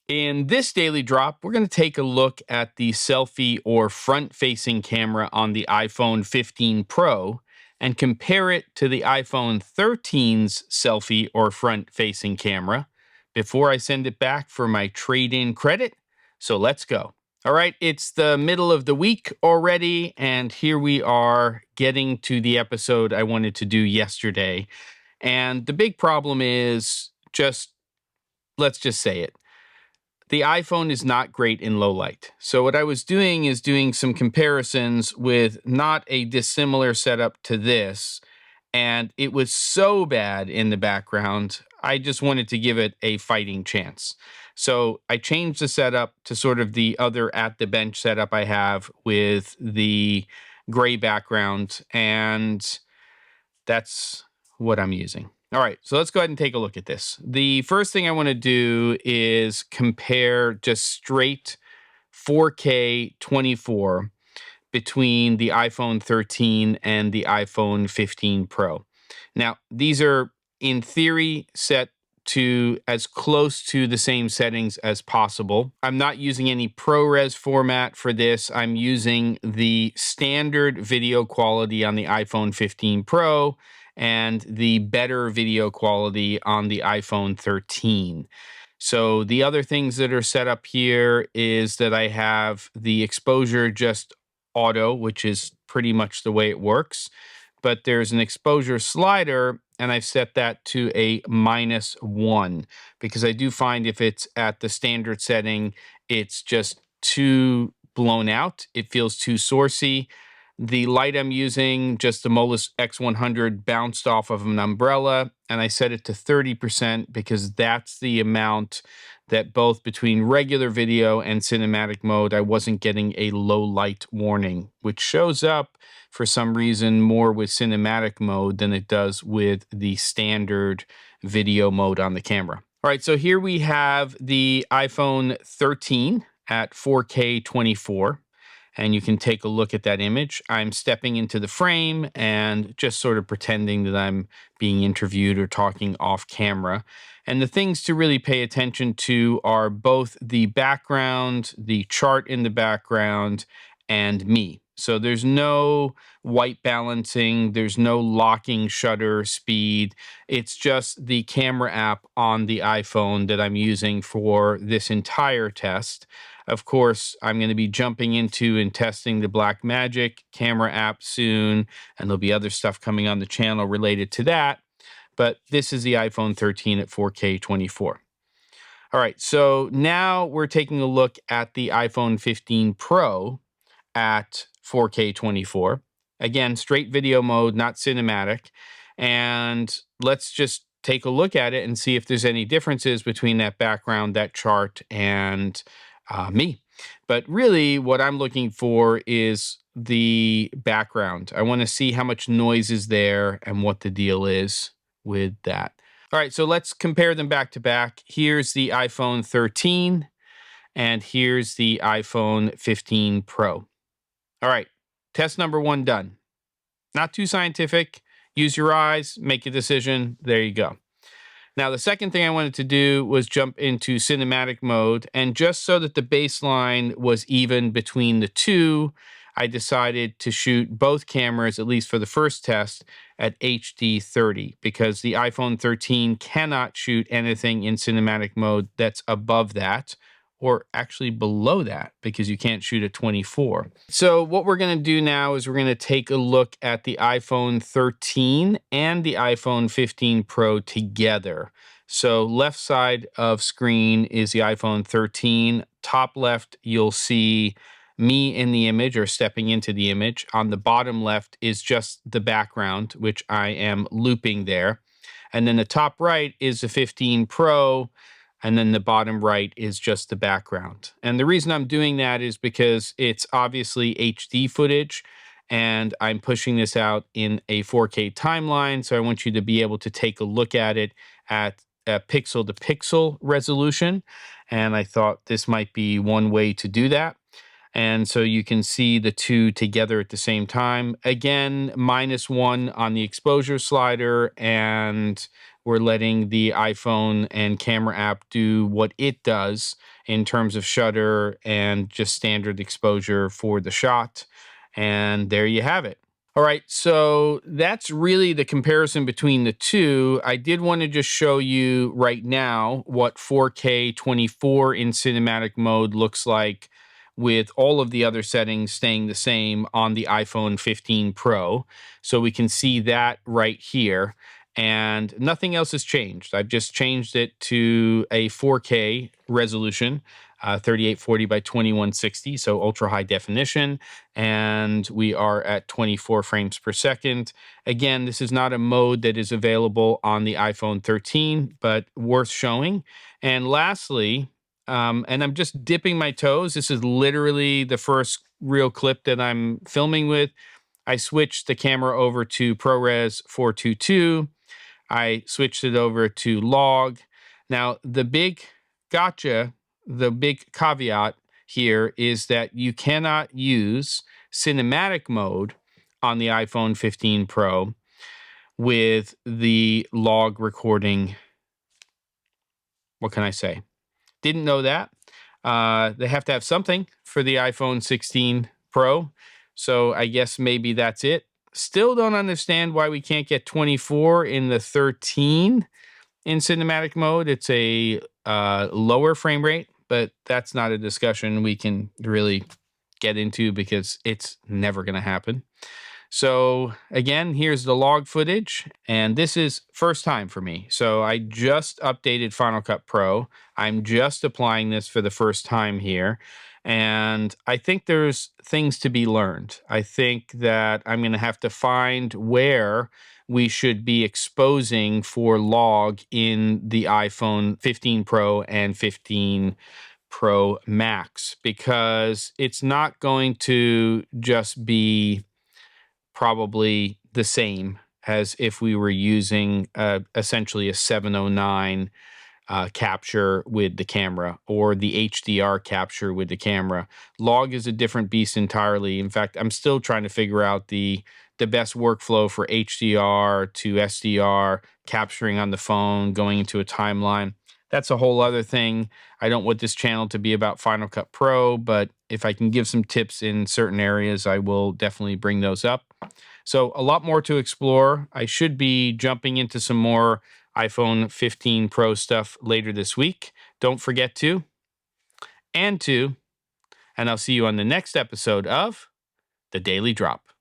In this daily drop, we're going to take a look at the selfie or front-facing camera on the iPhone 15 Pro and compare it to the iPhone 13's selfie or front-facing camera before I send it back for my trade-in credit. So let's go. All right, it's the middle of the week already, and here we are getting to the episode I wanted to do yesterday. And the big problem is let's just say it. The iPhone is not great in low light. So what I was doing is doing some comparisons with not a dissimilar setup to this, and it was so bad in the background, I just wanted to give it a fighting chance. So I changed the setup to sort of the other at the bench setup I have with the gray background, and that's what I'm using. All right, so let's go ahead and take a look at this. The first thing I want to do is compare just straight 4K 24 between the iPhone 13 and the iPhone 15 Pro. Now, these are in theory set to as close to the same settings as possible. I'm not using any ProRes format for this. I'm using the standard video quality on the iPhone 15 Pro and the better video quality on the iPhone 13. So the other things that are set up here is that I have the exposure just auto, which is pretty much the way it works. But there's an exposure slider, and I've set that to a -1 because I do find if it's at the standard setting, it's just too blown out. It feels too sourcey. The light I'm using, just the Molus X100 bounced off of an umbrella, and I set it to 30% because that's the amount that both between regular video and cinematic mode, I wasn't getting a low light warning, which shows up for some reason more with cinematic mode than it does with the standard video mode on the camera. All right, so here we have the iPhone 13 at 4K 24. And you can take a look at that image. I'm stepping into the frame and just sort of pretending that I'm being interviewed or talking off camera. And the things to really pay attention to are both the background, the chart in the background, and me. So there's no white balancing, there's no locking shutter speed. It's just the camera app on the iPhone that I'm using for this entire test. Of course, I'm going to be jumping into and testing the Blackmagic camera app soon, and there'll be other stuff coming on the channel related to that. But this is the iPhone 13 at 4K 24. All right, so now we're taking a look at the iPhone 15 Pro at 4K 24. Again, straight video mode, not cinematic. And let's just take a look at it and see if there's any differences between that background, that chart, and me. But really what I'm looking for is the background. I want to see how much noise is there and what the deal is with that. All right, so let's compare them back to back. Here's the iPhone 13 and here's the iPhone 15 Pro. All right, test number 1 done. Not too scientific. Use your eyes, make a decision. There you go. Now, the second thing I wanted to do was jump into cinematic mode, and just so that the baseline was even between the two, I decided to shoot both cameras, at least for the first test, at HD 30, because the iPhone 13 cannot shoot anything in cinematic mode that's above that, or actually below that, because you can't shoot at 24. So what we're going to do now is we're going to take a look at the iPhone 13 and the iPhone 15 Pro together. So left side of screen is the iPhone 13. Top left, you'll see me in the image or stepping into the image. On the bottom left is just the background, which I am looping there. And then the top right is the 15 Pro. And then the bottom right is just the background. And the reason I'm doing that is because it's obviously HD footage, and I'm pushing this out in a 4K timeline. So I want you to be able to take a look at it at a pixel to pixel resolution. And I thought this might be one way to do that. And so you can see the two together at the same time. Again, -1 on the exposure slider, and we're letting the iPhone and camera app do what it does in terms of shutter and just standard exposure for the shot. And there you have it. All right, so that's really the comparison between the two. I did want to just show you right now what 4K 24 in cinematic mode looks like with all of the other settings staying the same on the iPhone 15 Pro. So we can see that right here. And nothing else has changed. I've just changed it to a 4K resolution, 3840 by 2160, so ultra high definition. And we are at 24 frames per second. Again, this is not a mode that is available on the iPhone 13, but worth showing. And lastly, and I'm just dipping my toes. This is literally the first real clip that I'm filming with. I switched the camera over to ProRes 422. I switched it over to log. Now, the big gotcha, the big caveat here is that you cannot use cinematic mode on the iPhone 15 Pro with the log recording. What can I say? Didn't know that. They have to have something for the iPhone 16 Pro. So I guess maybe that's it. Still don't understand why we can't get 24 in the 13 in cinematic mode. It's a lower frame rate, but that's not a discussion we can really get into because it's never going to happen. So again, here's the log footage, and this is first time for me. So I just updated Final Cut Pro. I'm just applying this for the first time here, and I think there's things to be learned. I think that I'm going to have to find where we should be exposing for log in the iPhone 15 Pro and 15 Pro Max, because it's not going to just be probably the same as if we were using essentially a 709 capture with the camera or the HDR capture with the camera. Log is a different beast entirely. In fact, I'm still trying to figure out the best workflow for HDR to SDR, capturing on the phone, going into a timeline. That's a whole other thing. I don't want this channel to be about Final Cut Pro, but if I can give some tips in certain areas, I will definitely bring those up. So a lot more to explore. I should be jumping into some more iPhone 15 Pro stuff later this week. Don't forget to, and I'll see you on the next episode of The Daily Drop.